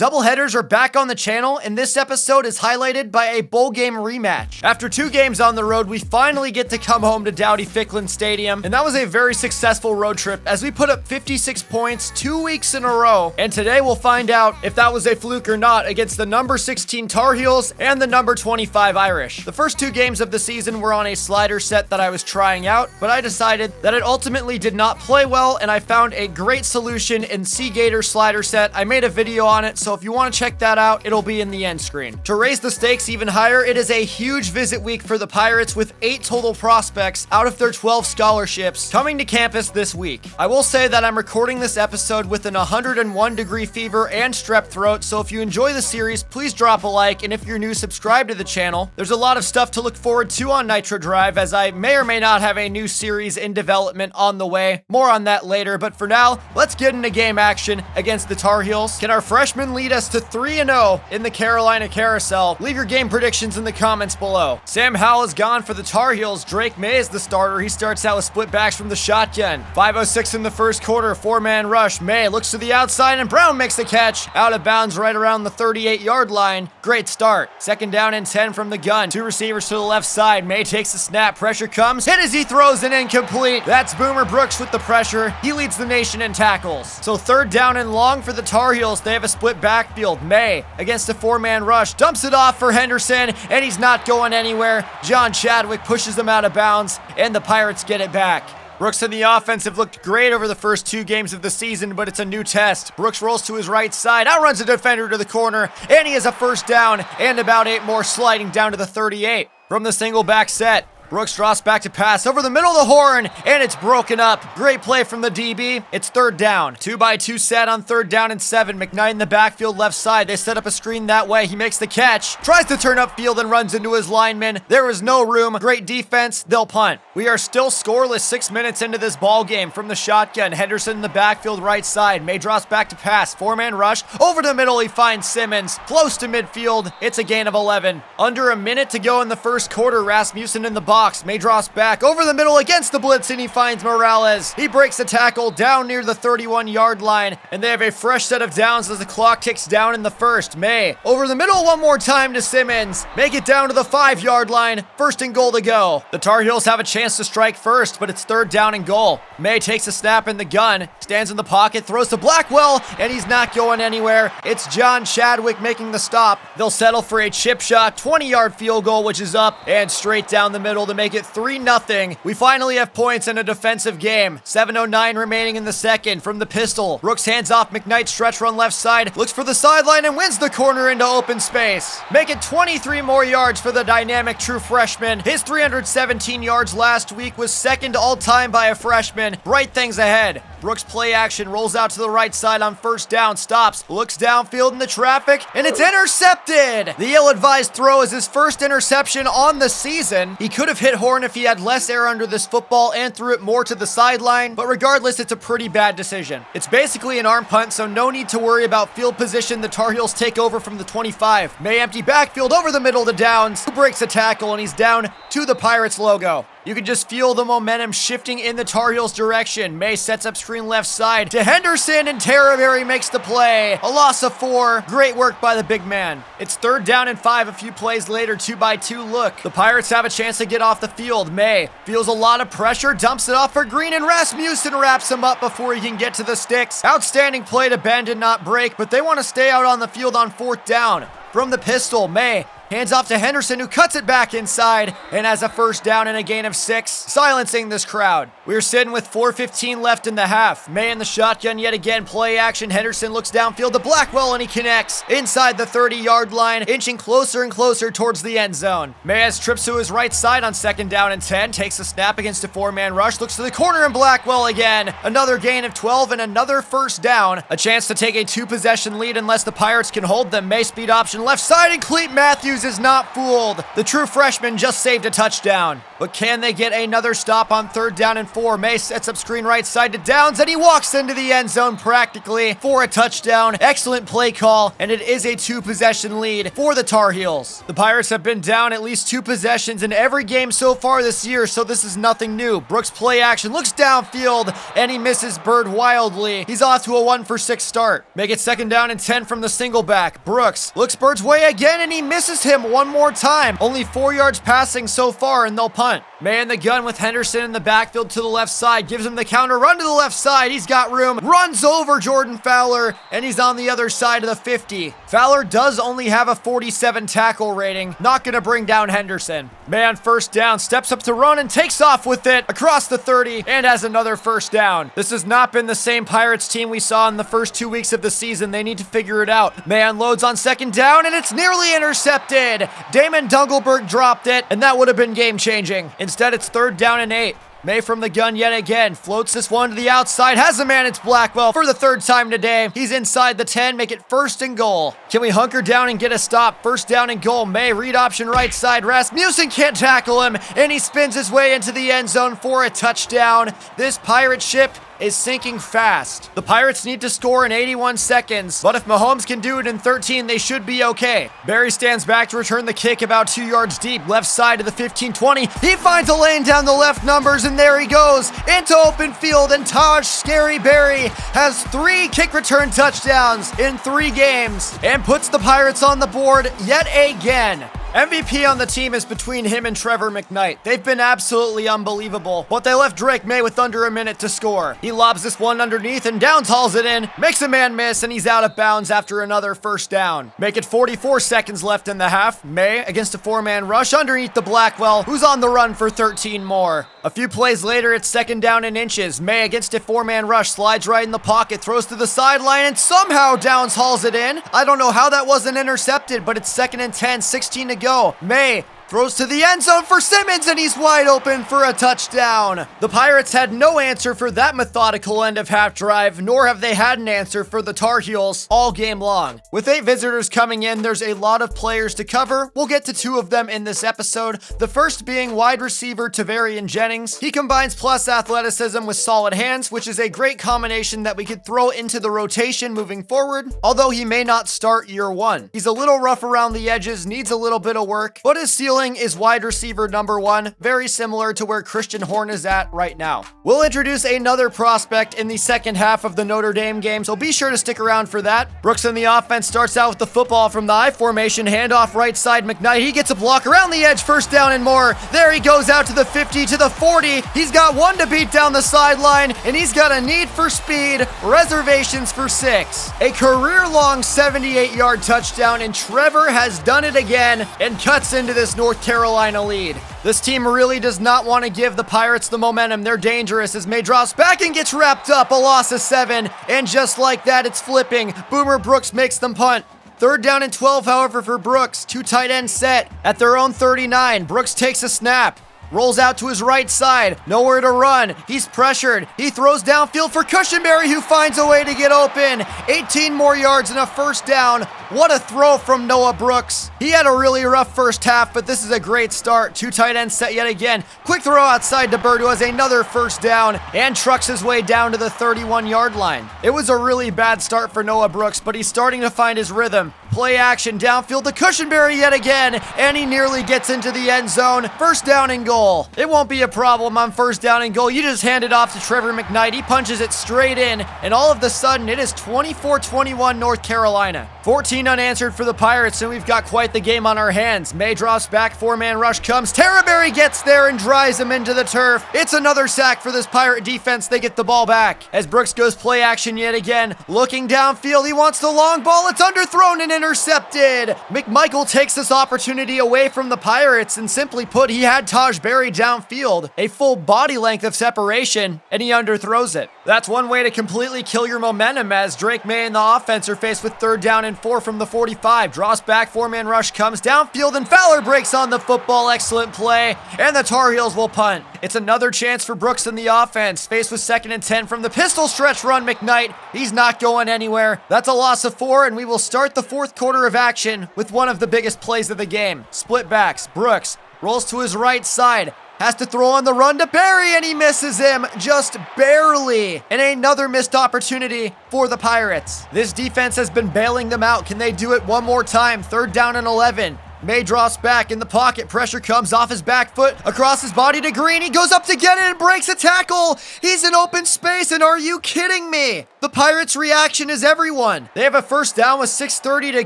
Doubleheaders are back on the channel, and this episode is highlighted by a bowl game rematch. After 2 games on the road, we finally get to come home to Dowdy-Ficklin Stadium, and that was a very successful road trip as we put up 56 points 2 weeks in a row, and today we'll find out if that was a fluke or not against the number 16 Tar Heels and the number 25 Irish. The first 2 games of the season were on a slider set that I was trying out, but I decided that it ultimately did not play well, and I found a great solution in Seagator slider set. I made a video on it, so if you want to check that out, it'll be in the end screen. To raise the stakes even higher, it is a huge visit week for the Pirates with 8 total prospects out of their 12 scholarships coming to campus this week. I will say that I'm recording this episode with an 101-degree fever and strep throat, so if you enjoy the series, please drop a like, and if you're new, subscribe to the channel. There's a lot of stuff to look forward to on NitroDrive, as I may or may not have a new series in development on the way. More on that later, but for now, let's get into game action against the Tar Heels. Can our freshmen lead us to 3-0 in the Carolina Carousel? Leave your game predictions in the comments below. Sam Howell is gone for the Tar Heels. Drake May is the starter. He starts out with split backs from the shotgun. 5:06 in the first quarter, 4-man rush. May looks to the outside and Brown makes the catch. Out of bounds right around the 38-yard line. Great start. 2nd down and 10 from the gun. 2 receivers to the left side. May takes the snap. Pressure comes. Hit as he throws an incomplete. That's Boomer Brooks with the pressure. He leads the nation in tackles. So 3rd down and long for the Tar Heels. They have a split backfield. May against a 4-man rush. Dumps it off for Henderson, and he's not going anywhere. John Chadwick pushes him out of bounds, and the Pirates get it back. Brooks and the offense have looked great over the first 2 games of the season, but it's a new test. Brooks rolls to his right side, outruns a defender to the corner, and he has a 1st down and about 8 more, sliding down to the 38. From the single back set, Brooks drops back to pass over the middle of the horn, and it's broken up. Great play from the DB. It's 3rd down. 2x2 set on 3rd down and 7. McKnight in the backfield left side. They set up a screen that way. He makes the catch. Tries to turn upfield and runs into his lineman. There was no room. Great defense. They'll punt. We are still scoreless 6 minutes into this ball game. From the shotgun, Henderson in the backfield right side. May drops back to pass. 4-man rush. Over the middle, he finds Simmons. Close to midfield. It's a gain of 11. Under a minute to go in the first quarter. Rasmussen in the box. May drops back over the middle against the blitz, and he finds Morales. He breaks the tackle down near the 31-yard line, and they have a fresh set of downs as the clock ticks down in the first. May over the middle one more time to Simmons. Make it down to the 5-yard line. 1st and goal to go. The Tar Heels have a chance to strike first, but it's 3rd down and goal. May takes a snap in the gun, stands in the pocket, throws to Blackwell, and he's not going anywhere. It's John Chadwick making the stop. They'll settle for a chip shot, 20-yard field goal, which is up and straight down the middle to make it 3-0. We finally have points in a defensive game. 7:09 remaining in the second. From the pistol, Brooks hands off McKnight, stretch run left side, looks for the sideline and wins the corner into open space. Make it 23 more yards for the dynamic true freshman. His 317 yards last week was 2nd all-time by a freshman. Bright things ahead. Brooks play action, rolls out to the right side on 1st down, stops, looks downfield in the traffic, and it's intercepted! The ill-advised throw is his 1st interception on the season. He could have hit Horn if he had less air under this football and threw it more to the sideline, but regardless, it's a pretty bad decision. It's basically an arm punt, so no need to worry about field position. The Tar Heels take over from the 25. May empty backfield over the middle to Downs, who breaks a tackle, and he's down to the Pirates logo. You can just feel the momentum shifting in the Tar Heels' direction. May sets up screen left side to Henderson, and Terraberry makes the play. A loss of 4. Great work by the big man. It's 3rd down and 5 a few plays later. 2x2 look. The Pirates have a chance to get off the field. May feels a lot of pressure, dumps it off for Green, and Rasmussen wraps him up before he can get to the sticks. Outstanding play to bend and not break, but they want to stay out on the field on 4th down. From the pistol, May hands off to Henderson, who cuts it back inside and has a 1st down and a gain of 6, silencing this crowd. We're sitting with 4:15 left in the half. May in the shotgun yet again, play action. Henderson looks downfield to Blackwell, and he connects inside the 30-yard line, inching closer and closer towards the end zone. May has trips to his right side on 2nd down and 10, takes a snap against a 4-man rush, looks to the corner, and Blackwell again. Another gain of 12 and another 1st down. A chance to take a 2-possession lead unless the Pirates can hold them. May speed option left side, and Cleet Matthews Jennings is not fooled. The true freshman just saved a touchdown. But can they get another stop on 3rd down and 4? May sets up screen right side to Downs, and he walks into the end zone practically for a touchdown. Excellent play call, and it is a 2-possession lead for the Tar Heels. The Pirates have been down at least 2 possessions in every game so far this year, so this is nothing new. Brooks play action, looks downfield, and he misses Bird wildly. He's off to a 1-for-6 start. Make it 2nd down and 10 from the single back. Brooks looks Bird's way again, and he misses him one more time. Only 4 yards passing so far, and they'll punt. May in the gun with Henderson in the backfield to the left side. Gives him the counter run to the left side. He's got room. Runs over Jordan Fowler, and he's on the other side of the 50. Fowler does only have a 47 tackle rating. Not going to bring down Henderson. May on 1st down steps up to run and takes off with it across the 30 and has another 1st down. This has not been the same Pirates team we saw in the first 2 weeks of the season. They need to figure it out. May unloads on 2nd down, and it's nearly intercepted. Damon Dungelberg dropped it, and that would have been game-changing. Instead, it's 3rd down and 8. May from the gun yet again, floats this one to the outside, has a man, it's Blackwell for the 3rd time today. He's inside the 10, make it 1st and goal. Can we hunker down and get a stop? 1st down and goal. May, read option right side, Rasmussen can't tackle him, and he spins his way into the end zone for a touchdown. This Pirate ship is sinking fast. The Pirates need to score in 81 seconds, but if Mahomes can do it in 13, they should be okay. Barry stands back to return the kick about 2 yards deep, left side of the 15-20. He finds a lane down the left numbers, and there he goes into open field, and Taj Scary Barry has 3 kick return touchdowns in 3 games and puts the Pirates on the board yet again. MVP on the team is between him and Trevor McKnight. They've been absolutely unbelievable, but they left Drake May with under a minute to score. He lobs this one underneath, and Downs hauls it in, makes a man miss, and he's out of bounds after another 1st down. Make it 44 seconds left in the half. May against a 4-man rush underneath the Blackwell, who's on the run for 13 more. A few plays later, it's 2nd down and inches. May against a 4-man rush, slides right in the pocket, throws to the sideline, and somehow Downs hauls it in. I don't know how that wasn't intercepted, but it's 2nd and 10, 16 to go. May throws to the end zone for Simmons, and he's wide open for a touchdown. The Pirates had no answer for that methodical end of half drive, nor have they had an answer for the Tar Heels all game long. With 8 visitors coming in, there's a lot of players to cover. We'll get to 2 of them in this episode. The first being wide receiver Tavarian Jennings. He combines plus athleticism with solid hands, which is a great combination that we could throw into the rotation moving forward, although he may not start year 1. He's a little rough around the edges, needs a little bit of work, but his ceiling is wide receiver number 1, very similar to where Christian Horn is at right now. We'll introduce another prospect in the second half of the Notre Dame game, so be sure to stick around for that. Brooks in the offense starts out with the football from the I formation, handoff right side McKnight. He gets a block around the edge, 1st down and more. There he goes out to the 50, to the 40. He's got 1 to beat down the sideline, and he's got a need for speed, reservations for 6. A career-long 78-yard touchdown, and Trevor has done it again and cuts into this North Carolina lead. This team really does not want to give the Pirates the momentum. They're dangerous as May drops back and gets wrapped up. A loss of 7, and just like that, it's flipping. Boomer Brooks makes them punt. 3rd down and 12, however, for Brooks. 2 tight ends set at their own 39. Brooks takes a snap. Rolls out to his right side. Nowhere to run. He's pressured. He throws downfield for Cushenberry, who finds a way to get open. 18 more yards and a 1st down. What a throw from Noah Brooks. He had a really rough first half, but this is a great start. 2 tight ends set yet again. Quick throw outside to Bird, who has another 1st down and trucks his way down to the 31-yard line. It was a really bad start for Noah Brooks, but he's starting to find his rhythm. Play action downfield to Cushenberry yet again, and he nearly gets into the end zone. 1st down and goal. It won't be a problem on 1st down and goal. You just hand it off to Trevor McKnight. He punches it straight in, and all of a sudden, it is 24-21 North Carolina. 14 unanswered for the Pirates, and we've got quite the game on our hands. May drops back, 4-man rush comes. Terraberry gets there and drives him into the turf. It's another sack for this Pirate defense. They get the ball back. As Brooks goes play action yet again, looking downfield, he wants the long ball. It's underthrown and intercepted. McMichael takes this opportunity away from the Pirates, and simply put, he had Taj Berry downfield, a full body length of separation, and he underthrows it. That's one way to completely kill your momentum, as Drake May and the offense are faced with 3rd down and and 4 from the 45. Draws back, 4-man rush comes downfield, and Fowler breaks on the football. Excellent play, and the Tar Heels will punt. It's another chance for Brooks in the offense. Faced with 2nd and 10 from the pistol stretch run, McKnight. He's not going anywhere. That's a loss of 4, and we will start the 4th quarter of action with one of the biggest plays of the game. Split backs. Brooks rolls to his right side. Has to throw on the run to Barry, and he misses him just barely. And another missed opportunity for the Pirates. This defense has been bailing them out. Can they do it one more time? 3rd down and 11. May drops back in the pocket. Pressure comes off his back foot, across his body to Green. He goes up to get it and breaks a tackle. He's in open space, and are you kidding me? The Pirates' reaction is everyone. They have a 1st down with 6:30 to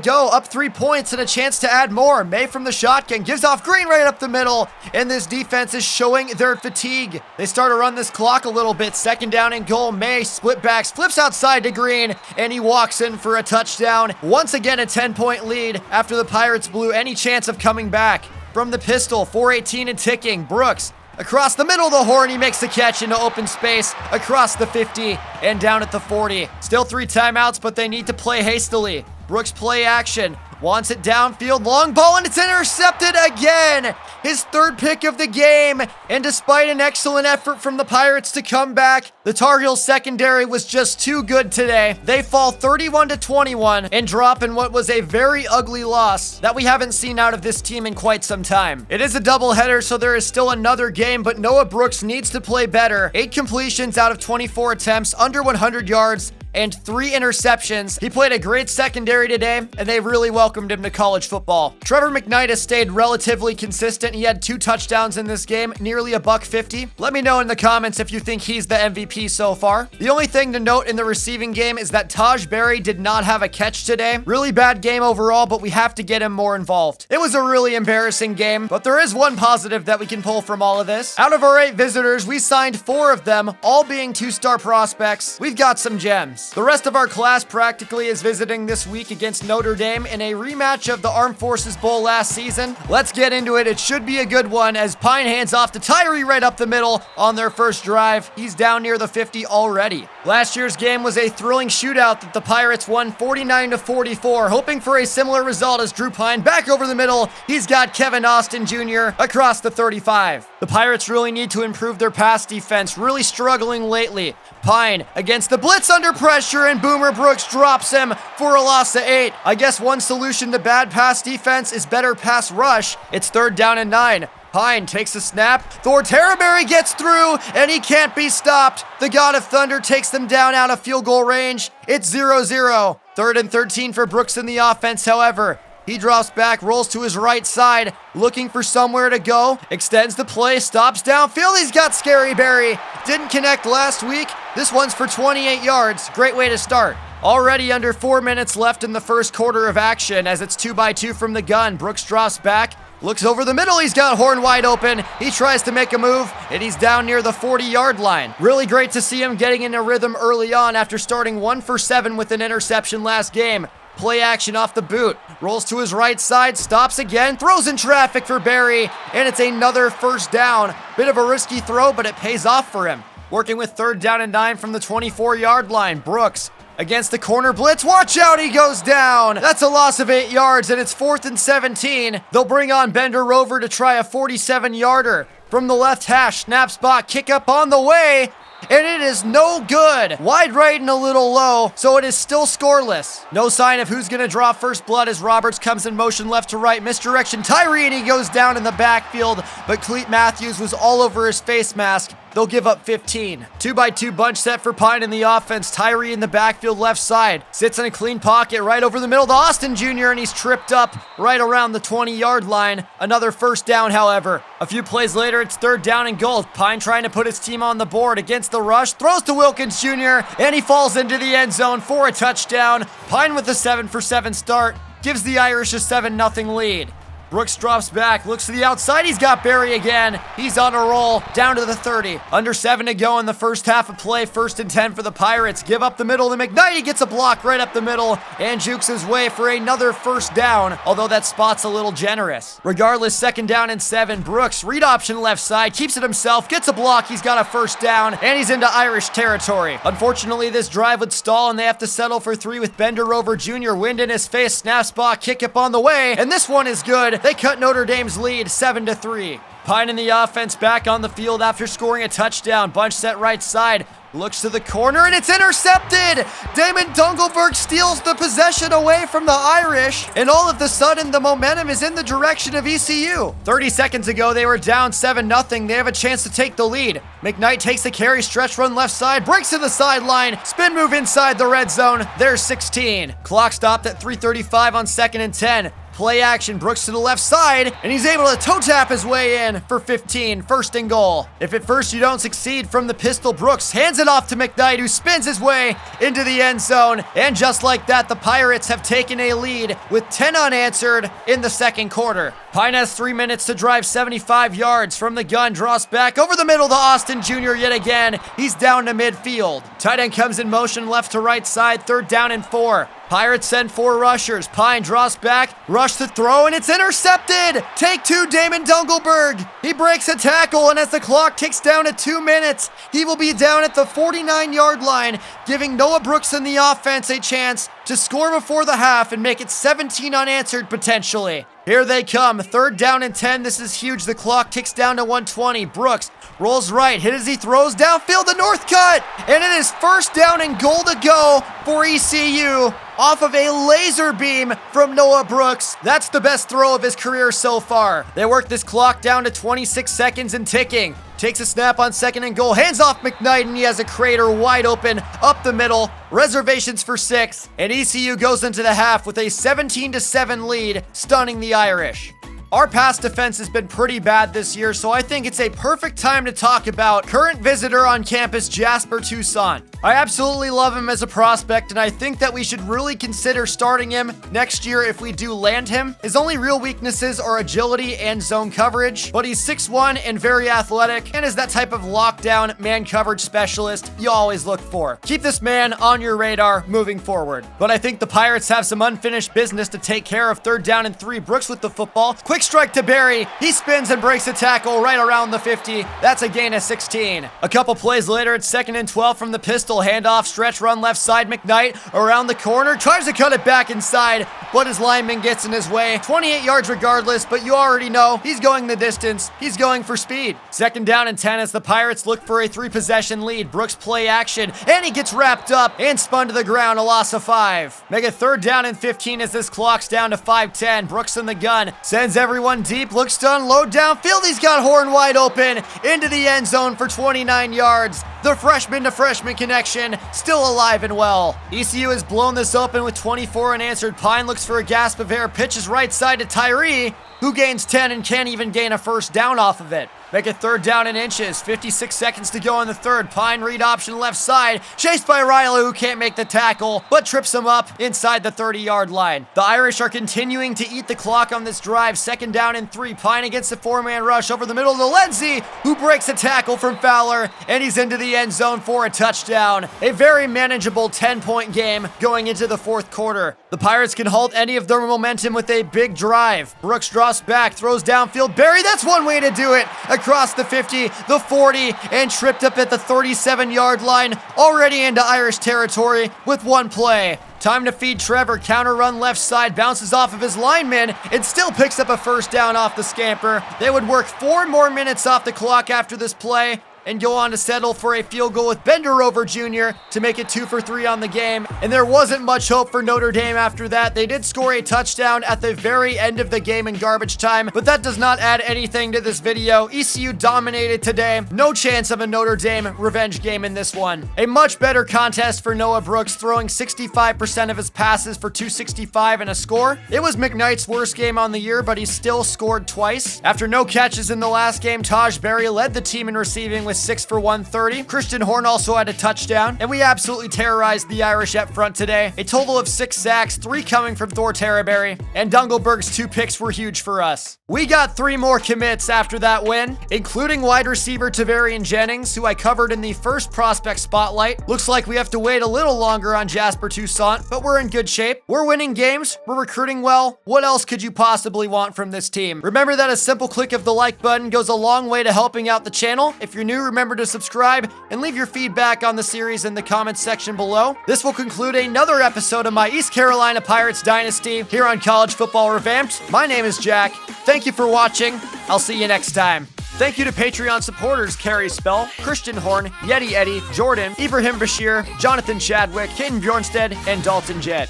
go, up 3 points and a chance to add more. May from the shotgun gives off Green right up the middle, and this defense is showing their fatigue. They start to run this clock a little bit. 2nd down and goal. May split backs, flips outside to Green, and he walks in for a touchdown. Once again, a 10-point lead after the Pirates blew any chance of coming back. From the pistol, 4:18 and ticking. Brooks across the middle of the horn. He makes the catch into open space across the 50 and down at the 40. Still 3 timeouts, but they need to play hastily. Brooks play action. Wants it downfield, long ball, and it's intercepted again. His 3rd pick of the game. And despite an excellent effort from the Pirates to come back, the Tar Heels secondary was just too good today. They fall 31-21 and drop in what was a very ugly loss that we haven't seen out of this team in quite some time. It is a doubleheader, so there is still another game, but Noah Brooks needs to play better. 8 completions out of 24 attempts, under 100 yards, and 3 interceptions. He played a great secondary today, and they really welcomed him to college football. Trevor McKnight has stayed relatively consistent. He had 2 touchdowns in this game, nearly $150. Let me know in the comments if you think he's the MVP so far. The only thing to note in the receiving game is that Taj Berry did not have a catch today. Really bad game overall, but we have to get him more involved. It was a really embarrassing game, but there is one positive that we can pull from all of this. Out of our 8 visitors, we signed 4 of them, all being 2-star prospects. We've got some gems. The rest of our class practically is visiting this week against Notre Dame in a rematch of the Armed Forces Bowl last season. Let's get into it. It should be a good one as Pine hands off to Tyree right up the middle on their first drive. He's down near the 50 already. Last year's game was a thrilling shootout that the Pirates won 49-44, hoping for a similar result as Drew Pine back over the middle. He's got Kevin Austin Jr. across the 35. The Pirates really need to improve their pass defense, really struggling lately. Pine against the blitz under pressure, and Boomer Brooks drops him for a loss of 8. I guess one solution to bad pass defense is better pass rush. It's 3rd down and 9. Pine takes a snap. Thor Terraberry gets through, and he can't be stopped. The God of Thunder takes them down out of field goal range. It's 0-0. 3rd and 13 for Brooks in the offense, however. He drops back, rolls to his right side, looking for somewhere to go. Extends the play, stops downfield. He's got Scary Barry. Didn't connect last week. This one's for 28 yards. Great way to start. Already under 4 minutes left in the 1st quarter of action as it's 2-by-2 from the gun. Brooks drops back, looks over the middle. He's got Horn wide open. He tries to make a move, and he's down near the 40-yard line. Really great to see him getting into rhythm early on after starting 1 for 7 with an interception last game. Play action off the boot. Rolls to his right side, stops again, throws in traffic for Barry, and it's another 1st down. Bit of a risky throw, but it pays off for him. Working with 3rd down and 9 from the 24-yard line. Brooks against the corner blitz. Watch out, he goes down. That's a loss of 8 yards, and it's 4th and 17. They'll bring on Bender Rover to try a 47-yarder. From the left hash, snap spot, kick up on the way, and it is no good. Wide right and a little low, so it is still scoreless. No sign of who's going to draw first blood as Roberts comes in motion left to right. Misdirection, Tyree, and he goes down in the backfield, but Cleet Matthews was all over his face mask. They'll give up 15. 2-by-2 bunch set for Pine in the offense. Tyree in the backfield left side. Sits in a clean pocket right over the middle to Austin Jr., and he's tripped up right around the 20-yard line. Another 1st down, however. A few plays later, it's 3rd down and goal. Pine trying to put his team on the board against the rush. Throws to Wilkins Jr., and he falls into the end zone for a touchdown. Pine with a 7 for 7 start gives the Irish a 7-0 lead. Brooks drops back, looks to the outside. He's got Berry again. He's on a roll, down to the 30. Under 7 to go in the first half of play. 1st and 10 for the Pirates. Give up the middle to McKnight. He gets a block right up the middle and jukes his way for another first down, although that spot's a little generous. Regardless, 2nd down and 7. Brooks, read option left side, keeps it himself, gets a block. He's got a first down, and he's into Irish territory. Unfortunately, this drive would stall, and they have to settle for 3 with Bender Rover Jr. Wind in his face. Snap spot, kick up on the way, and this one is good. They cut Notre Dame's lead 7-3. Pine in the offense back on the field after scoring a touchdown. Bunch set right side. Looks to the corner, and it's intercepted! Damon Dungelberg steals the possession away from the Irish, and all of a sudden, the momentum is in the direction of ECU. 30 seconds ago, they were down 7-0. They have a chance to take the lead. McKnight takes the carry, stretch run left side, breaks to the sideline, spin move inside the red zone. There's 16. Clock stopped at 3:35 on 2nd and 10. Play action, Brooks to the left side, and he's able to toe tap his way in for 15, 1st and goal. If at first you don't succeed from the pistol, Brooks hands it off to McKnight, who spins his way into the end zone. And just like that, the Pirates have taken a lead with 10 unanswered in the 2nd quarter. Pine has 3 minutes to drive 75 yards from the gun, draws back over the middle to Austin Jr. yet again. He's down to midfield. Tight end comes in motion left to right side, 3rd down and 4. Pirates send 4 rushers. Pine draws back, rush to throw, and it's intercepted! Take 2, Damon Dungelberg. He breaks a tackle, and as the clock ticks down to 2 minutes, he will be down at the 49-yard line, giving Noah Brooks and the offense a chance to score before the half and make it 17 unanswered potentially. Here they come, 3rd down and 10. This is huge. The clock ticks down to 1:20. Brooks rolls right, hit as he throws downfield the north cut, and it is 1st down and goal to go for ECU off of a laser beam from Noah Brooks. That's the best throw of his career so far. They work this clock down to 26 seconds and ticking. Takes a snap on 2nd and goal, hands off McKnight, and he has a crater wide open up the middle. Reservations for 6, and ECU goes into the half with a 17-7 lead, stunning the Irish. Our pass defense has been pretty bad this year, so I think it's a perfect time to talk about current visitor on campus, Jasper Touissant. I absolutely love him as a prospect, and I think that we should really consider starting him next year if we do land him. His only real weaknesses are agility and zone coverage, but he's 6'1" and very athletic, and is that type of lockdown man coverage specialist you always look for. Keep this man on your radar moving forward. But I think the Pirates have some unfinished business to take care of. 3rd down and 3. Brooks with the football. Quick strike to Berry. He spins and breaks a tackle right around the 50. That's a gain of 16. A couple plays later, it's 2nd and 12 from the pistol. Handoff, stretch run left side. McKnight around the corner, tries to cut it back inside, but his lineman gets in his way. 28 yards regardless, but you already know he's going the distance. He's going for speed. 2nd down and 10 as the Pirates look for a 3-possession lead. Brooks play action, and he gets wrapped up and spun to the ground, a loss of 5. Make it 3rd down and 15 as this clock's down to 5:10. Brooks in the gun, sends everyone deep, looks to unload downfield. He's got Horn wide open into the end zone for 29 yards. The freshman to freshman connection still alive and well. ECU has blown this open with 24 unanswered. Pine looks for a gasp of air, pitches right side to Tyree, who gains 10 and can't even gain a first down off of it. Make it 3rd down and inches. 56 seconds to go in the 3rd. Pine read option left side. Chased by Riley, who can't make the tackle, but trips him up inside the 30-yard line. The Irish are continuing to eat the clock on this drive. 2nd down and 3. Pine against the 4-man rush over the middle to Lenzi, who breaks a tackle from Fowler, and he's into the end zone for a touchdown. A very manageable 10-point game going into the 4th quarter. The Pirates can halt any of their momentum with a big drive. Brooks drops back, throws downfield. Berry, that's one way to do it. Across the 50, the 40, and tripped up at the 37-yard line, already into Irish territory with 1 play. Time to feed Trevor. Counter run left side, bounces off of his lineman, and still picks up a first down off the scamper. They would work 4 more minutes off the clock after this play, and go on to settle for a field goal with Bender Rover Jr. to make it 2 for 3 on the game. And there wasn't much hope for Notre Dame after that. They did score a touchdown at the very end of the game in garbage time, but that does not add anything to this video. ECU dominated today. No chance of a Notre Dame revenge game in this one. A much better contest for Noah Brooks, throwing 65% of his passes for 265 and a score. It was McKnight's worst game on the year, but he still scored twice. After no catches in the last game, Taj Berry led the team in receiving with 6 for 130. Christian Horn also had a touchdown, and we absolutely terrorized the Irish up front today. A total of 6 sacks, 3 coming from Thor Terraberry, and Dungelberg's 2 picks were huge for us. We got 3 more commits after that win, including wide receiver Tavarian Jennings, who I covered in the first prospect spotlight. Looks like we have to wait a little longer on Jasper Touissant, but we're in good shape. We're winning games, we're recruiting well. What else could you possibly want from this team? Remember that a simple click of the like button goes a long way to helping out the channel. If you're new, remember to subscribe and leave your feedback on the series in the comments section below. This will conclude another episode of my East Carolina Pirates Dynasty here on College Football Revamped. My name is Jack. Thank you for watching. I'll see you next time. Thank you to Patreon supporters Carrie Spell, Christian Horn, Yeti Eddie, Jordan, Ibrahim Bashir, Jonathan Chadwick, Caden Bjornstead, and Dalton Jett.